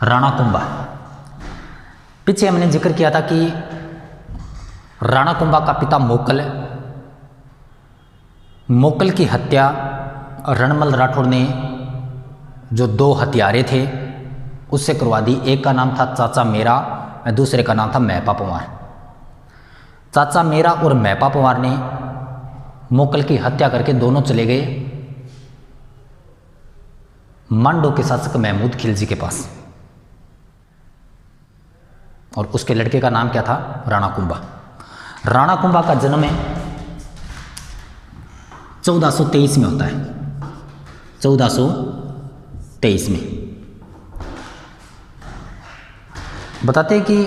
राणा कुंभा। पीछे हमने जिक्र किया था कि राणा कुंभा का पिता मोकल की हत्या रणमल राठौड़ ने जो दो हत्यारे थे उससे करवा दी। एक का नाम था चाचा मेरा और दूसरे का नाम था महपा पंवार। चाचा मेरा और महपा पंवार ने मोकल की हत्या करके दोनों चले गए मांडो के शासक महमूद खिलजी के पास, और उसके लड़के का नाम क्या था? राणा कुंभा। राणा कुंभा का जन्म 1423 में होता है, 1423 में। बताते हैं कि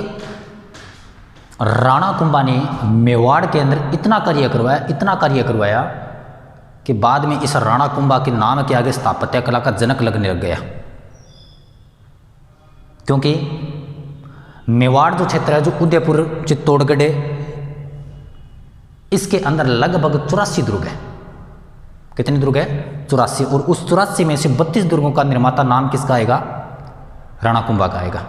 राणा कुंभा ने मेवाड़ के अंदर इतना कार्य करवाया कि बाद में इस राणा कुंभा के नाम के आगे स्थापत्य कला का जनक लगने लग गया। क्योंकि मेवाड़ जो क्षेत्र है, जो उदयपुर चित्तौड़गढ़, इसके अंदर लगभग 84 दुर्ग है। कितने दुर्ग है? 84। और उस 84 में से 32 दुर्गों का निर्माता नाम किसका आएगा? राणा कुंभा का आएगा।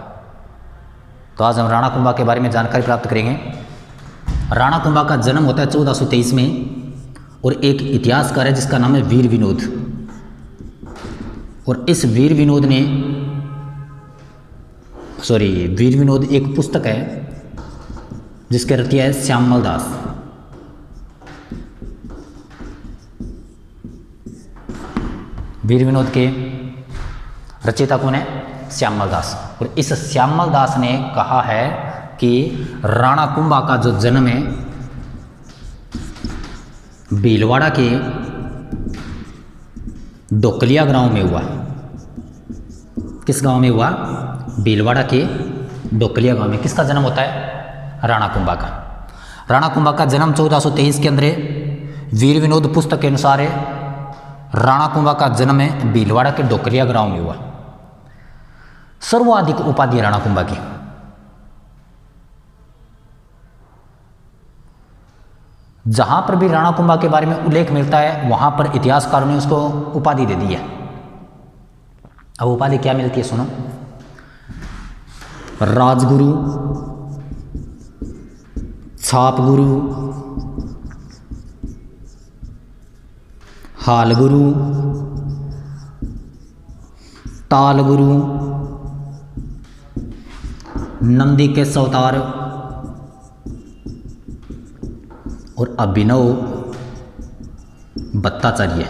तो आज हम राणा कुंभा के बारे में जानकारी प्राप्त करेंगे। राणा कुंभा का जन्म होता है 1423 में, और एक इतिहासकार है जिसका नाम है वीर विनोद। और इस वीर विनोद एक पुस्तक है जिसके रचयिता है श्यामल दास। वीर विनोद के रचयिता कौन है? श्यामल दास। और इस श्यामल दास ने कहा है कि राणा कुंभा का जो जन्म है भीलवाड़ा के डोकलिया गांव में हुआ। किस गांव में हुआ? भीलवाड़ा के डोकलिया गांव में। किसका जन्म होता है? राणा कुंभा का। राणा कुंभा का जन्म 1423 के अंदर वीर विनोद पुस्तक के अनुसार है। राणा कुंभा का जन्म है भीलवाड़ा के डोकलिया गांव में हुआ। सर्वाधिक उपाधि राणा कुंभा की। जहां पर भी राणा कुंभा के बारे में उल्लेख मिलता है वहां पर इतिहासकारों ने उसको उपाधि दे दी है। अब उपाधि क्या मिलती है सुनो। राजगुरु, छापगुरु, हालगुरु, तालगुरु, नंदी के अवतार और अभिनव भट्टाचार्य।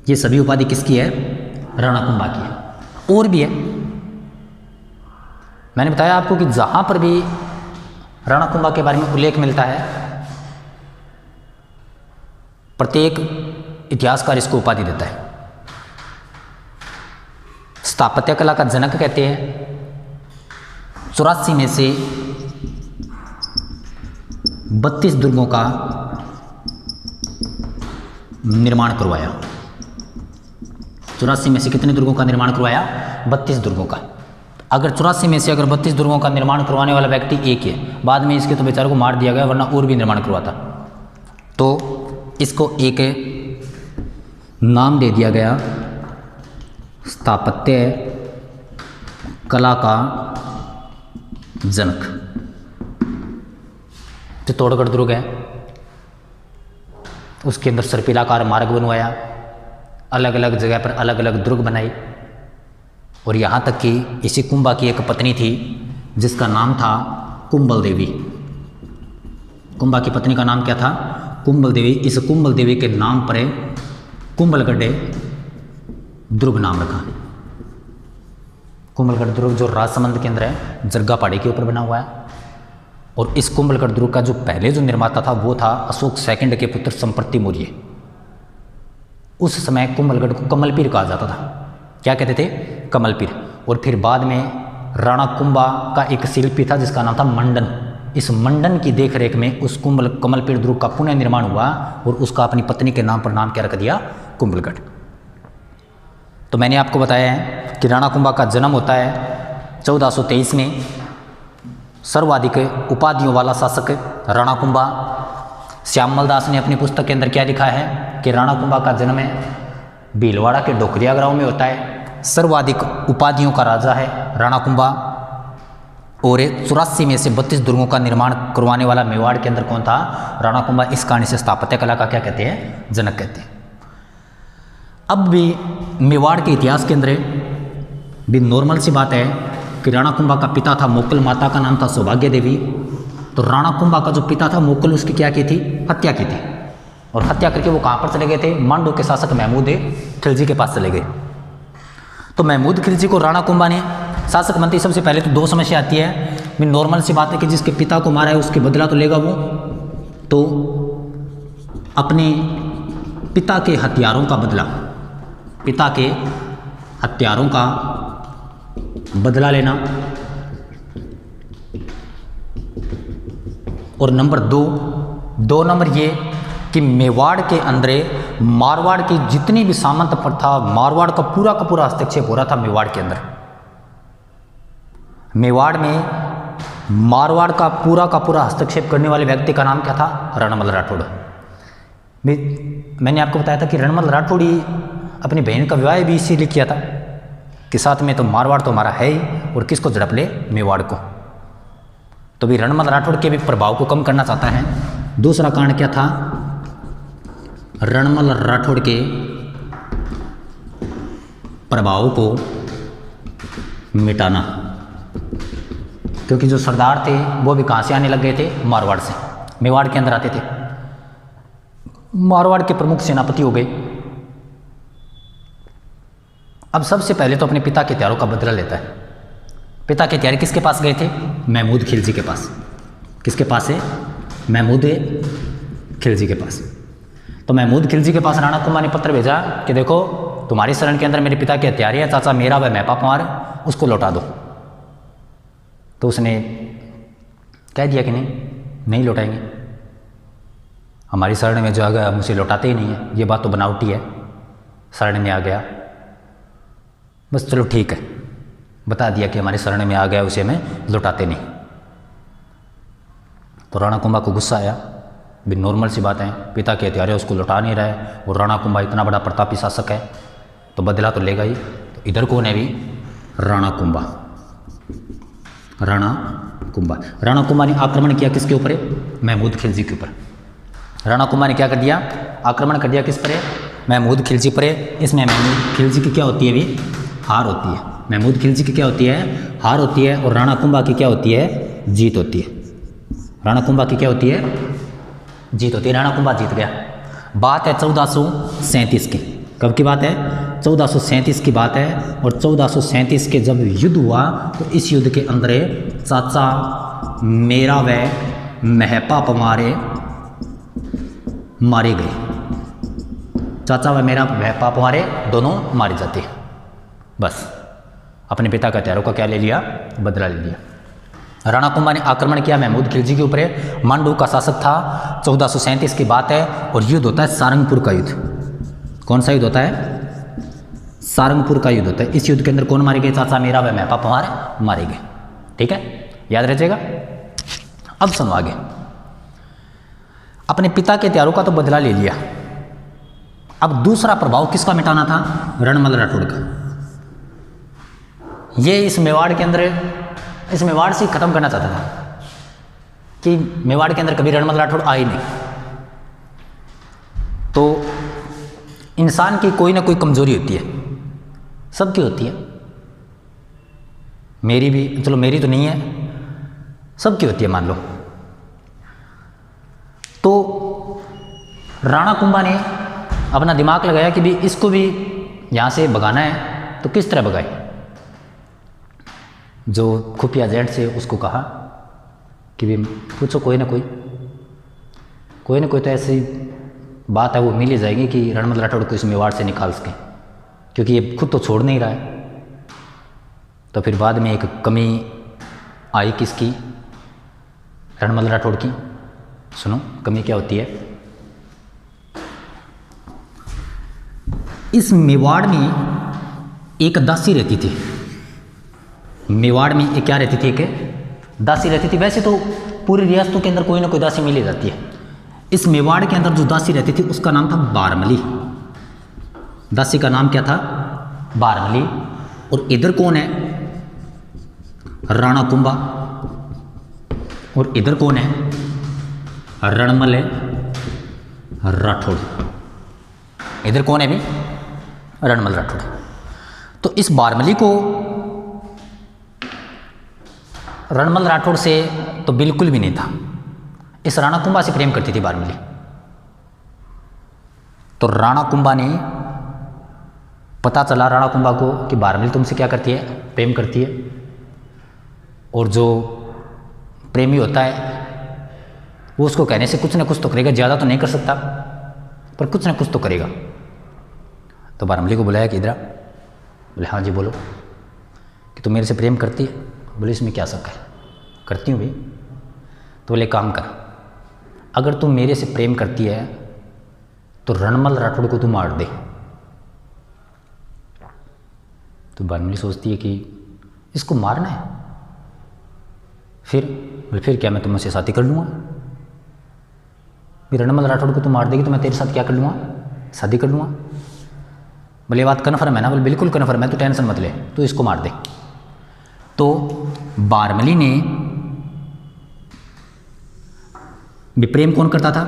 ये सभी उपाधि किसकी है? राणा कुंभा की है। और भी है, मैंने बताया आपको कि जहां पर भी राणा कुंभा के बारे में उल्लेख मिलता है प्रत्येक इतिहासकार इसको उपाधि देता है। स्थापत्य कला का जनक कहते हैं। 84 में से 32 दुर्गों का निर्माण करवाया। 84 में से कितने दुर्गों का निर्माण करवाया? 32 दुर्गों का। अगर 84 में से 32 दुर्गों का निर्माण करवाने वाला व्यक्ति एक है, बाद में इसके तो बेचारों को मार दिया गया, वरना और भी निर्माण करवाता, तो इसको एक नाम दे दिया गया स्थापत्य कला का जनक। चित्तौड़गढ़ दुर्ग है, उसके अंदर सर्पिलाकार मार्ग बनवाया, अलग अलग जगह पर अलग अलग दुर्ग बनाई। और यहाँ तक कि इसी कुंभा की एक पत्नी थी जिसका नाम था कुंभल देवी। कुंभा की पत्नी का नाम क्या था? कुंभल देवी। इस कुंभल देवी के नाम पर कुंभलगढ़ दुर्ग नाम रखा। कुंभलगढ़ दुर्ग जो राजसमंद के अंदर है, जरगा पहाड़ी के ऊपर बना हुआ है। और इस कुंभलगढ़ दुर्ग का जो पहले जो निर्माता था वो था अशोक सेकंड के पुत्र संप्रति मौर्य। उस समय कुंभलगढ़ को कमलपीर कहा जाता था। क्या कहते थे? कमलपीर। और फिर बाद में राणा कुंभा का एक शिल्पी था जिसका नाम था मंडन। इस मंडन की देखरेख में उस कमलपीर दुर्ग का पुनः निर्माण हुआ और उसका अपनी पत्नी के नाम पर नाम क्या रख दिया? कुंभलगढ़। तो मैंने आपको बताया है कि राणा कुंभा का जन्म होता है 1423 में। सर्वाधिक उपाधियों वाला शासक राणा कुंभा। श्यामल दास ने अपनी पुस्तक के अंदर क्या लिखा है कि राणा कुंभा का जन्म है भीलवाड़ा के डोकरिया गांव में होता है सर्वाधिक उपाधियों का राजा है राणा कुंभा। और 84 में से 32 दुर्गों का निर्माण करवाने वाला मेवाड़ के अंदर कौन था? राणा कुंभा। इस कहानी से स्थापत्य कला का क्या कहते हैं? जनक कहते हैं। अब भी मेवाड़ के इतिहास के अंदर भी नॉर्मल सी बात है कि राणा कुंभा का पिता था मोक्कल, माता का नाम था सौभाग्य देवी। तो राणा कुंभा का जो पिता था मोक्कल, उसकी क्या की थी? हत्या की थी। और हत्या करके वो कहाँ पर चले गए थे? मांडू के शासक महमूद खिलजी के पास चले गए। तो महमूद खिलजी को राणा कुंभा ने शासक बनते सबसे पहले तो दो समस्या आती है। भी नॉर्मल सी बात है कि जिसके पिता को मारा है उसके बदला तो लेगा वो, तो अपने पिता के हथियारों का बदला, पिता के हथियारों का बदला लेना। और नंबर दो नंबर ये कि मेवाड़ के अंदर मारवाड़ की जितनी भी सामंत प्रथा, मारवाड़ का पूरा हस्तक्षेप हो रहा था मेवाड़ के अंदर। मेवाड़ में मारवाड़ का पूरा हस्तक्षेप करने वाले व्यक्ति का नाम क्या था? रणमल राठौड़। मैंने आपको बताया था कि रणमल राठौड़ ही अपनी बहन का विवाह भी इसीलिए किया था कि साथ में तो मारवाड़ तो हमारा है ही, और किसको झड़प ले? मेवाड़ को। तो भी रणमल राठौड़ के भी प्रभाव को कम करना चाहता है। दूसरा कारण क्या था? रणमल राठौड़ के प्रभाव को मिटाना, क्योंकि जो सरदार थे वो भी कहाँ से आने लग गए थे? मारवाड़ से, मेवाड़ के अंदर आते थे। मारवाड़ के प्रमुख सेनापति हो गए। अब सबसे पहले तो अपने पिता के हथियारों का बदला लेता है। पिता के हथियार किसके पास गए थे? महमूद खिलजी के पास। किसके पास है? महमूद खिलजी के पास। तो महमूद खिलजी के पास राणा कुंभा ने पत्र भेजा कि देखो तुम्हारी शरण के अंदर मेरे पिता के हथियार है, चाचा मेरा व मैं पापा उसको लौटा दो। तो उसने कह दिया कि नहीं लौटाएंगे, हमारी शरण में जो आ गया हम उसे लौटाते ही नहीं है, ये बात तो बनावटी है, शरण में आ गया बस चलो ठीक है, बता दिया कि हमारे शरण में आ गया उसे हमें लौटाते नहीं। तो राणा कुंभा को गुस्सा आया। भी नॉर्मल सी बात है, पिता के हथियार उसको लौटा नहीं रहा है और राणा कुंभा इतना बड़ा प्रतापी शासक है तो बदला तो लेगा ही। तो इधर कौन है? भी राणा कुंभा। राणा कुंभा ने आक्रमण किया किसके ऊपर? महमूद खिलजी के ऊपर। राणा कुंभा ने क्या कर दिया? आक्रमण कर दिया किस पर? महमूद खिलजी पर। इसमें महमूद खिलजी की क्या होती है? भी हार होती है। महमूद खिलजी की क्या होती है? हार होती है। और राणा कुंभा की क्या होती है? जीत होती है। राणा कुंभा की क्या होती है? जीत होती है। राणा कुंभा जीत गया। बात है 1437 की। कब की बात है? 1437 की बात है। और 1437 के जब युद्ध हुआ तो इस युद्ध के अंदर चाचा मेरा व महपा पमारे मारे गए। चाचा व मेरा महपा पमारे दोनों मारे जाते हैं। बस अपने पिता का हथियारों का क्या ले लिया? बदला ले लिया। राणा कुंभा ने आक्रमण किया महमूद खिलजी के ऊपर। मांडू का शासक था। 1437 की बात है और युद्ध होता है सारंगपुर का युद्ध। कौन सा युद्ध होता है? सारंगपुर का युद्ध होता है। इस युद्ध के अंदर कौन मारे गए? चाचा मेरा व महपा पमारे मारे गए। ठीक है, याद रखिएगा। अब सुनो आगे। अपने पिता के हथियारों का तो बदला ले लिया। अब दूसरा प्रभाव किसका मिटाना था? रणमल राठौड़ का। ये इस मेवाड़ के अंदर, इस मेवाड़ से खत्म करना चाहता था कि मेवाड़ के अंदर कभी रणमल राठौड़ आई नहीं। तो इंसान की कोई ना कोई कमजोरी होती है, सबकी होती है। मेरी भी, चलो मेरी तो नहीं है, सबकी होती है मान लो। तो राणा कुंभा ने अपना दिमाग लगाया कि भी इसको भी यहाँ से भगाना है तो किस तरह भगाए। जो खुफिया एजेंट से उसको कहा कि भी पूछो कोई ना कोई तो ऐसी बात है वो मिल ही जाएगी कि रणमल राठौड़ को इस मेवाड़ से निकाल सकें, क्योंकि ये खुद तो छोड़ नहीं रहा है। तो फिर बाद में एक कमी आई किसकी? रणमल राठौड़ की। सुनो कमी क्या होती है। इस मेवाड़ में एक दासी रहती थी। मेवाड़ में एक क्या रहती थी? एक दासी रहती थी। वैसे तो पूरी रियासतों के अंदर कोई ना कोई दासी मिल ही जाती है। इस मेवाड़ के अंदर जो दासी रहती थी उसका नाम था बारमली। दासी का नाम क्या था? बारमली। और इधर कौन है, राणा कुंभा, और इधर कौन है, रणमल राठौड़। इधर कौन है भी, रणमल राठौड़। तो इस बारमली को रणमल राठौड़ से तो बिल्कुल भी नहीं था, इस राणा कुंभा से प्रेम करती थी बारमली। तो राणा कुंभा ने, पता चला राणा कुंभा को कि बारमली तुमसे क्या करती है, प्रेम करती है। और जो प्रेमी होता है वो उसको कहने से कुछ ना कुछ तो करेगा, ज़्यादा तो नहीं कर सकता पर कुछ ना कुछ तो करेगा। तो बारमली को बुलाया कि इधर, बोले हाँ जी बोलो, कि तुम मेरे से प्रेम करती है। बोले इसमें क्या शक है, करती हूँ भाई। तो बोले काम कर, अगर तुम मेरे से प्रेम करती है तो रणमल राठौड़ को तू मार दे। तो बारमली सोचती है कि इसको मारना है, फिर क्या मैं तुमसे शादी कर लूँगा। रणमल राठौड़ को तू मार देगी तो मैं तेरे साथ क्या कर लूँगा, शादी कर लूँगा। बोले ये बात कन्फर्म है ना, बोले बिल्कुल कन्फर्म है, तू टेंशन मत ले, तू इसको मार दे। तो बारमली ने भी प्रेम कौन करता था,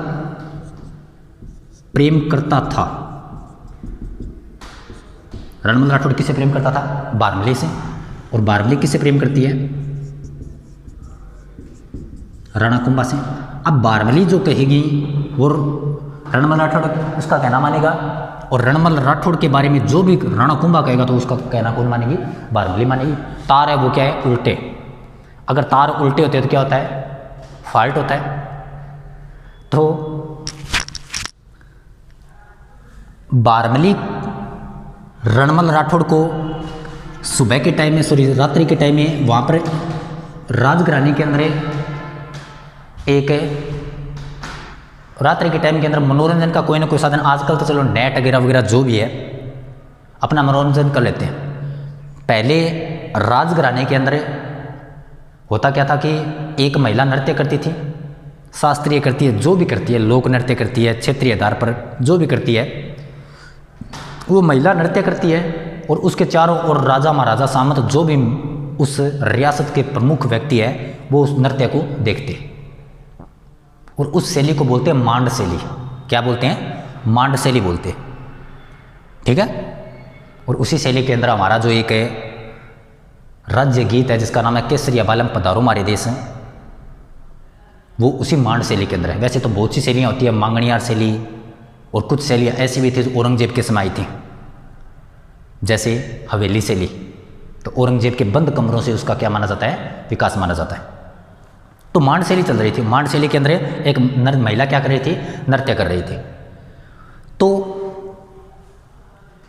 प्रेम करता था रणमल राठौड़ किससे प्रेम करता था, बारमली से। और बारमली किससे प्रेम करती है, राणा कुंभा से। अब बारमली जो कहेगी वो रणमल राठौड़ उसका कहना मानेगा, और रणमल राठौड़ के बारे में जो भी राणा कुंभा कहेगा तो उसका कहना कौन मानेगी, बारमली मानेगी। तार है वो क्या है, उल्टे। अगर तार उल्टे होते हैं तो क्या होता है, फॉल्ट होता है। तो बारमली रणमल राठौड़ को सुबह के टाइम में, सॉरी रात्रि के टाइम में वहाँ पर राजघराने के अंदर एक रात्रि के टाइम के अंदर मनोरंजन का कोई ना कोई साधन, आजकल तो चलो नेट वगैरह वगैरह जो भी है अपना मनोरंजन कर लेते हैं। पहले राजघराने के अंदर होता क्या था कि एक महिला नृत्य करती थी, शास्त्रीय करती है, जो भी करती है, लोक नृत्य करती है, क्षेत्रीय आधार पर जो भी करती है वो महिला नृत्य करती है। और उसके चारों ओर राजा महाराजा सामंत जो भी उस रियासत के प्रमुख व्यक्ति है वो उस नृत्य को देखते हैं। और उस शैली को बोलते हैं मांड शैली। क्या बोलते हैं, मांड शैली बोलते हैं, ठीक है। और उसी शैली के अंदर हमारा जो एक राज्य गीत है जिसका नाम है केसरिया बालम पधारो हमारे देश, वो उसी मांड शैली के अंदर है। वैसे तो बहुत सी शैलियाँ होती है, मांगणियार शैली, और कुछ शैलियाँ ऐसी भी थी जो औरंगजेब के समय आई थी, जैसे हवेली शैली। तो औरंगजेब के बंद कमरों से उसका क्या माना जाता है, विकास माना जाता है। तो मांड शैली चल रही थी। मांड शैली के अंदर एक महिला क्या कर रही थी, नृत्य कर रही थी। तो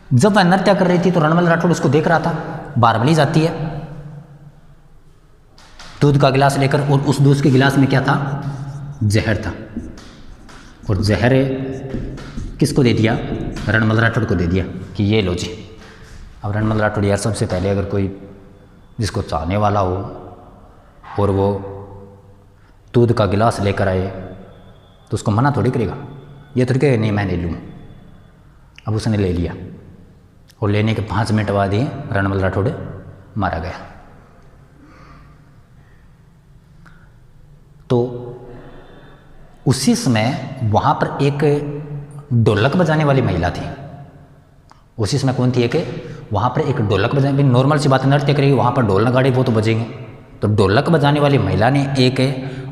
जब वह नृत्य कर रही थी तो रणमल राठौड़ उसको देख रहा था। बारमली जाती है दूध का गिलास लेकर, और उस दूध के गिलास में क्या था, जहर था। और जहर किसको दे दिया, रणमल राठौड़ को दे दिया कि ये लो जी। अब रणमल राठौड़ यार सबसे पहले अगर कोई जिसको चाहने वाला हो और वो दूध का गिलास लेकर आए तो उसको मना थोड़ी करेगा, ये थोड़ी कहेगा नहीं मैं नहीं लूँ। अब उसने ले लिया और लेने के 5 मिनट बाद ही रणमल राठौड़ मारा गया। तो उसी समय वहाँ पर एक ढोलक बजाने वाली महिला थी। उसी समय कौन थी, एक वहाँ पर एक ढोलक बजाने, नॉर्मल सी बात नृत्य करेगी, वहाँ पर ढोल नगाड़े वो तो बजेंगे। तो ढोलक बजाने वाली महिला ने एक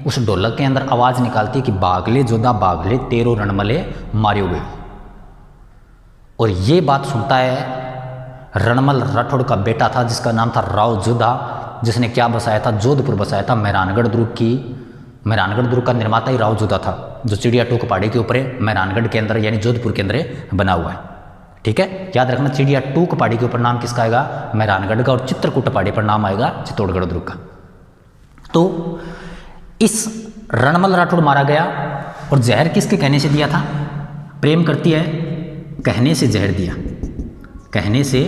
उस ढोलक के अंदर आवाज़ निकालती कि बागले जोधा बागले तेरो रणमले मारियो गए। और ये बात सुनता है रणमल राठौड़ का बेटा था जिसका नाम था राव जोधा, जिसने क्या बसाया था, जोधपुर बसाया था। मेहरानगढ़ दुर्ग का निर्माता ही राव जोधा था, जो चिड़िया टूक पहाड़ी के ऊपर है, मेहरानगढ़ के अंदर यानी जोधपुर के अंदर बना हुआ है, ठीक है। याद रखना, चिड़िया टूक पहाड़ी के ऊपर नाम किसका आएगा, मेहरानगढ़ का, और चित्रकूट पहाड़ी पर नाम आएगा चित्तौड़गढ़ दुर्ग का। तो इस रणमल राठौड़ मारा गया। और जहर किसके कहने से दिया था, प्रेम करती है, कहने से जहर दिया, कहने से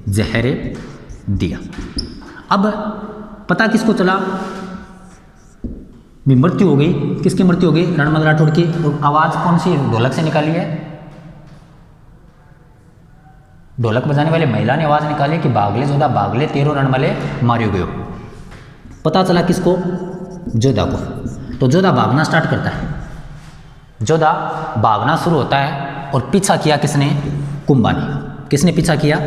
जहर दिया। अब पता किसको चला, मृत्यु हो गई। किसकी मृत्यु हो गई, रणमल राठौड़ की। और आवाज़ कौन सी ढोलक से निकाली है, ढोलक बजाने वाली महिला ने आवाज़ निकाली कि बागले जोधा बागले, तेरो रणमले मारियो गयो। पता चला किसको? जोधा को। तो जोधा भागना स्टार्ट करता है। जोधा भागना शुरू होता है और पीछा किया किसने? कुंभा ने। किसने पीछा किया?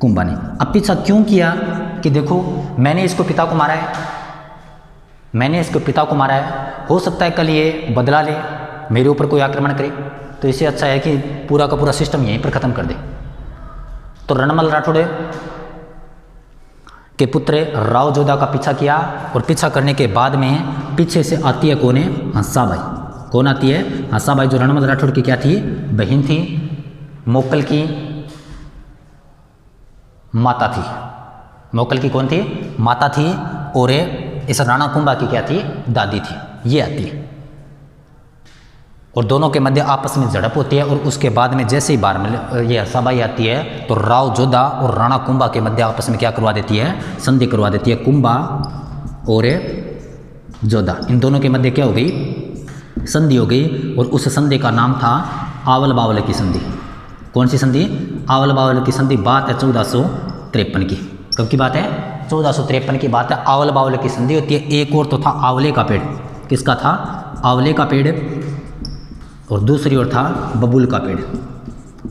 कुंभा ने। अब पीछा क्यों किया? कि देखो मैंने इसको पिता को मारा है, मैंने इसके पिता को मारा है, हो सकता है कल ये बदला ले, मेरे ऊपर कोई आक्रमण करे, तो इससे अच्छा है कि पूरा का पूरा सिस्टम यहीं पर ख़त्म कर दे। तो रणमल राठौड़ के पुत्र राव जोधा का पीछा किया और पीछा करने के बाद में पीछे से आती है कौन है? हंसाबाई। कौन आती है? हंसाबाई, जो रणमल राठौड़ की क्या थी? बहन थी, मोकल की माता थी। मोकल की कौन थी? माता थी। और इस राणा कुंभा की क्या थी? दादी थी। ये आती है और दोनों के मध्य आपस में झड़प होती है। और उसके बाद में जैसे ही ये हंसाबाई आती है तो राव जोधा और राणा कुंभा के मध्य आपस में क्या करवा देती है? संधि करवा देती है। कुंभा और जोधा, इन दोनों के मध्य क्या हो गई? संधि हो गई। और उस संधि का नाम था आवल बावल की संधि। कौन सी संधि? आवल बावल की संधि। बात है 1453 की। कब की बात है? 1453 की बात है। आवल बावल की संधि होती है। एक और तो था आंवले का पेड़। किसका था? आंवले का पेड़। और दूसरी ओर था बबूल का पेड़।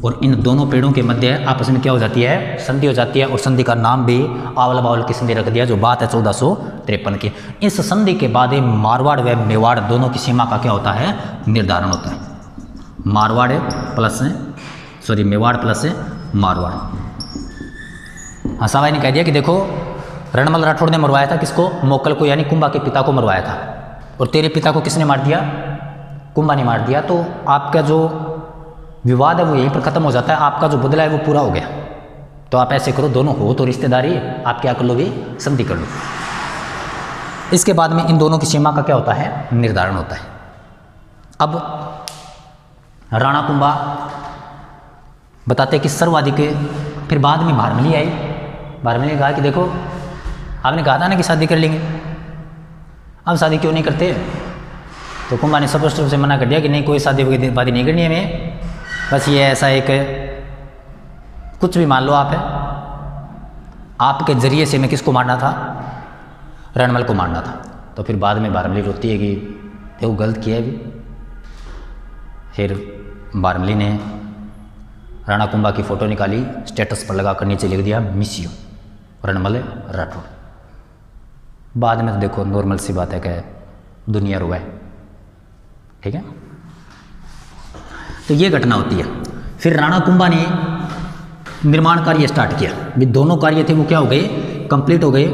और इन दोनों पेड़ों के मध्य आपस में क्या हो जाती है? संधि हो जाती है। और संधि का नाम भी आवल बावल की संधि रख दिया, जो बात है 1453 की। इस संधि के बाद मारवाड़ व मेवाड़ दोनों की सीमा का क्या होता है? निर्धारण होता है। Marwar plus Mewar plus Marwar. हंसाबाई ने कह दिया कि देखो रणमल राठौड़ ने मरवाया था किसको? मोकल को, यानी कुंभा के पिता को मरवाया था। और तेरे पिता को किसने मार दिया? कुंभा ने मार दिया। तो आपका जो विवाद है वो यहीं पर ख़त्म हो जाता है, आपका जो बदला है वो पूरा हो गया। तो आप ऐसे करो, दोनों हो तो रिश्तेदारी, आप क्या कर लोगे? संधि कर लो। इसके बाद में इन दोनों की सीमा का क्या होता है? निर्धारण होता है। अब राणा कुंभा बताते कि सर्ववादी के। फिर बाद में भारमली आई। भारमली ने कहा कि देखो आपने कहा था ना कि शादी कर लेंगे, अब शादी क्यों नहीं करते? तो कुंभा ने स्पष्ट रूप से मना कर दिया कि नहीं, कोई शादी वादी नहीं करनी है हमें, बस ये ऐसा एक कुछ भी मान लो आप है, आपके जरिए से मैं किसको मारना था? रणमल को मारना था। तो फिर बाद में भारमली रोती है कि देखो गलत किया है भी। फिर भारमली ने राणा कुंभा की फ़ोटो निकाली, स्टेटस पर लगा कर नीचे लिख दिया मिस यू रणमल राठौड़। बाद में तो देखो नॉर्मल सी बात है कि दुनिया रुआ है, ठीक है। तो ये घटना होती है। फिर राणा कुंभा ने निर्माण कार्य स्टार्ट किया। भी दोनों कार्य थे वो क्या हो गए? कंप्लीट हो गए।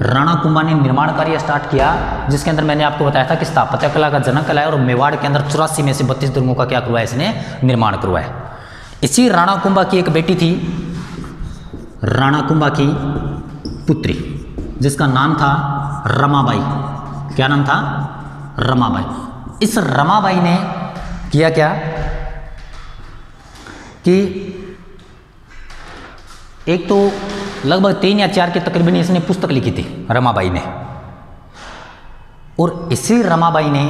राणा कुंभा ने निर्माण कार्य स्टार्ट किया, जिसके अंदर मैंने आपको बताया था कि स्थापत्य कला का जनक कला है। और मेवाड़ के अंदर 84 में से 32 दुर्गों का क्या करवाया? इसने निर्माण करवाया। इसी राणा कुंभा की एक बेटी थी, राणा कुंभा की पुत्री, जिसका नाम था रमाबाई। क्या नाम था? रमाबाई। इस रमाबाई ने किया क्या कि एक तो लगभग 3 या 4 के तकरीबन इसने पुस्तक लिखी थी रमाबाई ने। और इसी रमाबाई ने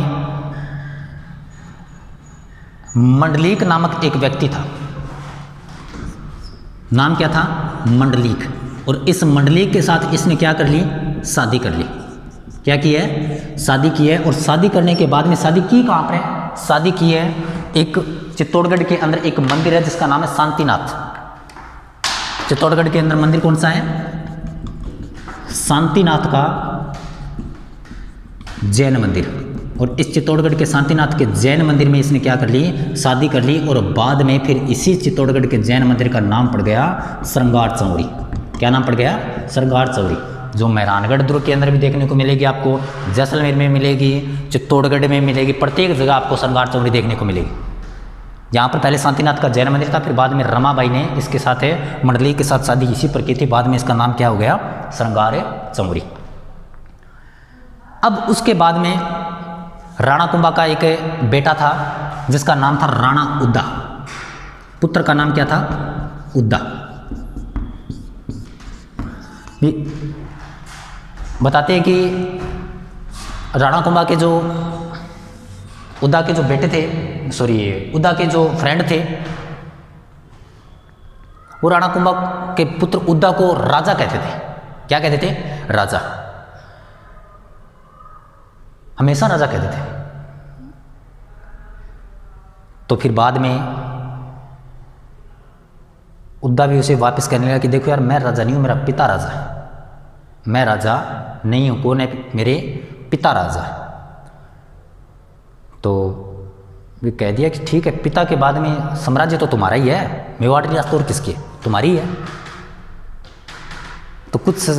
मंडलीक नामक एक व्यक्ति था, नाम क्या था? मंडलीक। और इस मंडलीक के साथ इसने क्या कर ली? शादी कर ली। क्या की है? शादी की है। और शादी करने के बाद में शादी की कहाँ पर है? शादी की है एक चित्तौड़गढ़ के अंदर एक मंदिर है जिसका नाम है शांतिनाथ। चित्तौड़गढ़ के अंदर मंदिर कौन सा है? शांतिनाथ का जैन मंदिर। और इस चित्तौड़गढ़ के शांतिनाथ के जैन मंदिर में इसने क्या कर ली? शादी कर ली। और बाद में फिर इसी चित्तौड़गढ़ के जैन मंदिर का नाम पड़ गया श्रृंगार चौरी। क्या नाम पड़ गया? श्रृंगार चौरी, जो मेहरानगढ़ दुर्ग के अंदर भी देखने को मिलेगी आपको, जैसलमेर में मिलेगी, चित्तौड़गढ़ में मिलेगी, प्रत्येक जगह आपको श्रृंगार चौरी देखने को मिलेगी। यहाँ पर पहले शांतिनाथ का जैन मंदिर था, फिर बाद में रमाबाई ने इसके साथ मंडली के साथ शादी इसी पर की थी। बाद में इसका नाम क्या हो गया? श्रृंगार चौरी। अब उसके बाद में राणा कुंभा का एक बेटा था जिसका नाम था राणा उद्दा। पुत्र का नाम क्या था? उद्दा। बताते हैं कि राणा कुंभा के जो उद्दा के जो बेटे थे, उद्दा के जो फ्रेंड थे, वो राणा कुंभा के पुत्र उद्दा को राजा कहते थे। क्या कहते थे? राजा, हमेशा राजा कहते थे। तो फिर बाद में उद्दा भी उसे वापस कहने लगा कि देखो यार, मैं राजा नहीं हूँ, मेरा पिता राजा है। मैं राजा नहीं हूँ, कौन है? मेरे पिता राजा है। तो वे कह दिया कि ठीक है, पिता के बाद में साम्राज्य तो तुम्हारा ही है, मेवाड़ रियासत और किसकी है? तुम्हारी है। तो कुछ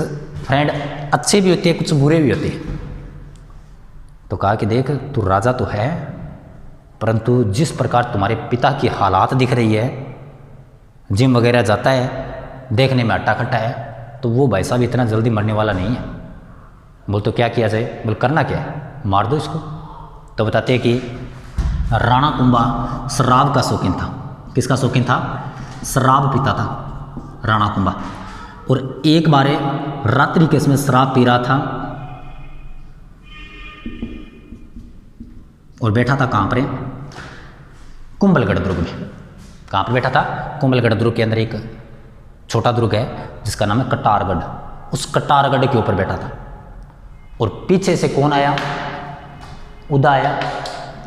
फ्रेंड अच्छे भी होते हैं, कुछ बुरे भी होते हैं। तो कहा कि देख, तू राजा तो है, परंतु जिस प्रकार तुम्हारे पिता की हालात दिख रही है, जिम वगैरह जाता है, देखने में हट्टा खट्टा है, तो वो भाई साहब इतना जल्दी मरने वाला नहीं है। बोल तो क्या किया जाए? बोल करना क्या है? मार दो इसको। तो बताते हैं कि राणा कुंभा शराब का शौकीन था। किसका शौकीन था? शराब पीता था राणा कुंभा। और एक बार रात्रि के समय शराब पी रहा था और बैठा था कहाँ पर? कुंभलगढ़ दुर्ग में। कहाँ पर बैठा था? कुंभलगढ़ दुर्ग के अंदर एक छोटा दुर्ग है जिसका नाम है कटारगढ़। उस कटारगढ़ के ऊपर बैठा था और पीछे से कौन आया? उदा आया।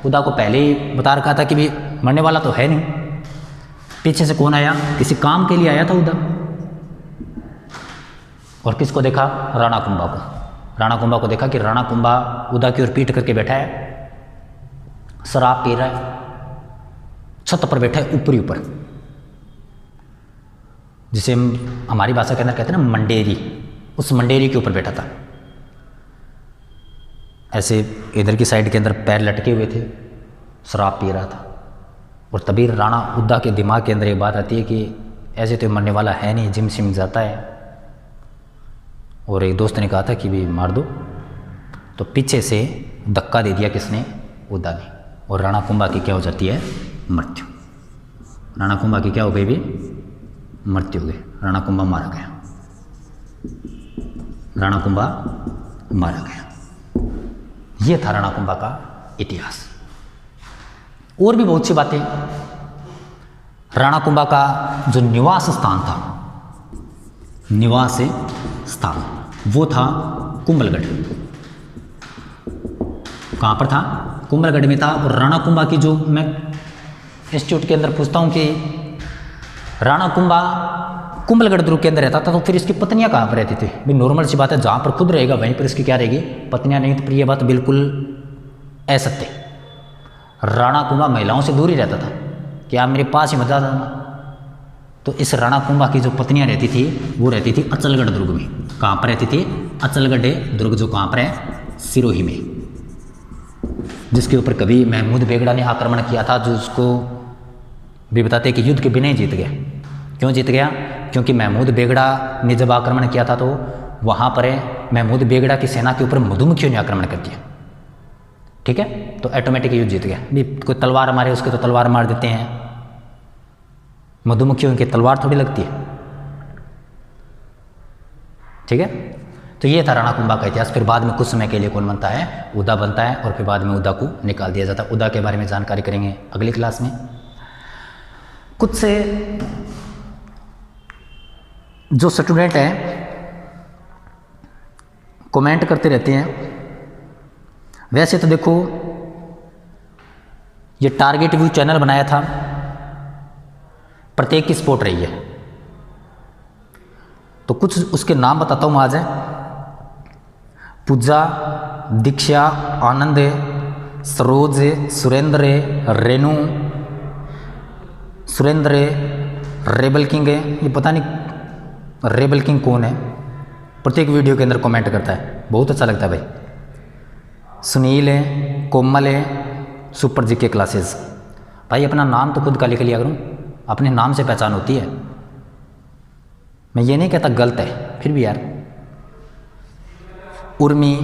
उदा को पहले ही बता रखा था कि भी मरने वाला तो है नहीं। पीछे से कौन आया? किसी काम के लिए आया था उदा। और किसको देखा? राणा कुंभा को। राणा कुंभा को देखा कि राणा कुंभा उदा की ओर पीट करके बैठा है, शराब पी रहा है, छत पर बैठा है, ऊपरी ऊपर, जिसे हम हमारी भाषा के अंदर कहते हैं ना मंडेरी। उस मंडेरी के ऊपर बैठा था, ऐसे इधर की साइड के अंदर पैर लटके हुए थे, शराब पी रहा था। और तभी राणा उद्दा के दिमाग के अंदर एक बात आती है कि ऐसे तो मरने वाला है नहीं, जिम सिम जाता है। और एक दोस्त ने कहा था कि भी मार दो। तो पीछे से धक्का दे दिया किसने? उद्दा ने। और राणा कुंभा की क्या हो जाती है? मृत्यु। राणा कुंभा की क्या हो गई? भी मृत्यु हो गई। राणा कुंभा मारा गया। राणा कुंभा मारा गया। ये था राणा कुंभा का इतिहास। और भी बहुत सी बातें। राणा कुंभा का जो निवास स्थान था, निवास स्थान, वो था कुंभलगढ़। कहाँ पर था? कुंभलगढ़ में था। और राणा कुंभा की जो मैं इंस्टीट्यूट के अंदर पूछता हूँ कि राणा कुंभा कुंभलगढ़ दुर्ग के अंदर रहता था, तो फिर इसकी पत्नियां कहाँ पर रहती थी? भाई नॉर्मल सी बात है, जहाँ पर खुद रहेगा वहीं पर इसकी क्या रहेगी? पत्नियां नहीं। तो फिर ये बात बिल्कुल असत्य। राणा कुंभा महिलाओं से दूर ही रहता था कि आप मेरे पास ही मत जाना। तो इस राणा कुंभा की जो पत्नियां रहती थी, वो रहती थी अचलगढ़ दुर्ग में। कहाँ पर रहती थी? अचलगढ़ दुर्ग, जो कहाँ पर है? सिरोही में, जिसके ऊपर कभी महमूद बेगड़ा ने आक्रमण किया था, जो उसको भी बताते हैं कि युद्ध के बिना ही जीत गया। क्यों जीत गया? क्योंकि महमूद बेगड़ा ने जब आक्रमण किया था, तो वहाँ पर महमूद बेगड़ा की सेना के ऊपर मधुमक्खियों ने आक्रमण कर दिया। ठीक है, तो ऑटोमेटिक युद्ध जीत गया। भी कोई तलवार मारे उसके तो तलवार मार देते हैं, मधुमक्खियों की तलवार थोड़ी लगती है। ठीक है, तो ये था राणा कुंभा का इतिहास। फिर बाद में कुछ समय के लिए कौन बनता है? उदा बनता है। और फिर बाद में उदा को निकाल दिया जाता है। उदा के बारे में जानकारी करेंगे अगली क्लास में। कुछ से जो स्टूडेंट हैं कमेंट करते रहते हैं। वैसे तो देखो, ये टारगेट व्यू चैनल बनाया था, प्रत्येक की सपोर्ट रही है। तो कुछ उसके नाम बताता हूँ आज। पूजा, दीक्षा, आनंद, सरोज, सुरेंद्र, रेणु, सुरेंद्र, रेबल किंग है। ये पता नहीं रेबल किंग कौन है, प्रत्येक वीडियो के अंदर कमेंट करता है, बहुत अच्छा लगता है भाई। सुनील है, कोमल है, सुपर जी के क्लासेस। भाई अपना नाम तो खुद का लिख लिया करूँ, अपने नाम से पहचान होती है। मैं ये नहीं कहता गलत है, फिर भी यार। Urmi,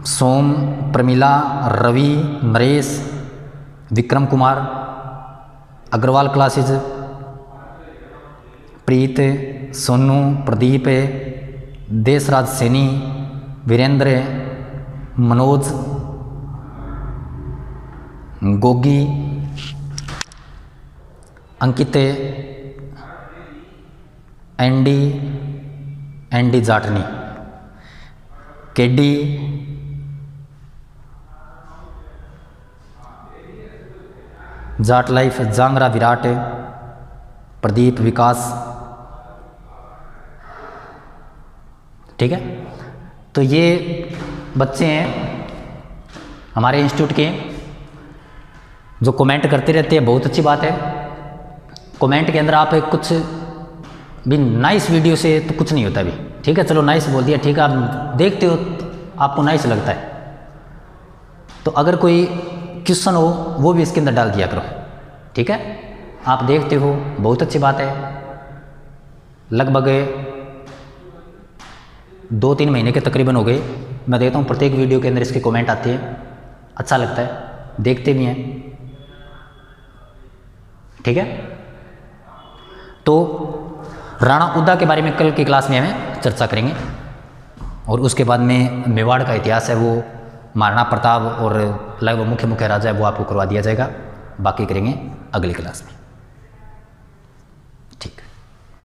Som, Pramila, Ravi, Naresh, Vikram Kumar, Agarwal classes, Preet, Sonu, Pradeep, Deshraj Saini, Virendra, Manoj, Gogi, Ankit, Andy Jatni, KD Jat life, Jangra Virat, Pradeep Vikas. ठीक है, तो ये बच्चे हैं हमारे इंस्टीट्यूट के जो कमेंट करते रहते हैं, बहुत अच्छी बात है। कमेंट के अंदर आप कुछ भी नाइस वीडियो से तो कुछ नहीं होता भी, ठीक है, चलो नाइस बोल दिया, ठीक है, आप देखते हो तो आपको नाइस लगता है, तो अगर कोई क्वेश्चन हो वो भी इसके अंदर डाल दिया करो, ठीक है। आप देखते हो, बहुत अच्छी बात है। लगभग 2-3 महीने के तकरीबन हो गए, मैं देखता हूँ प्रत्येक वीडियो के अंदर इसके कमेंट आते हैं, अच्छा लगता है, देखते भी हैं, ठीक है। तो राणा उदा के बारे में कल की क्लास में हमें चर्चा करेंगे, और उसके बाद में मेवाड़ का इतिहास है वो महाराणा प्रताप और लगभग मुख्य राजा है वो आपको करवा दिया जाएगा, बाकी करेंगे अगली क्लास में।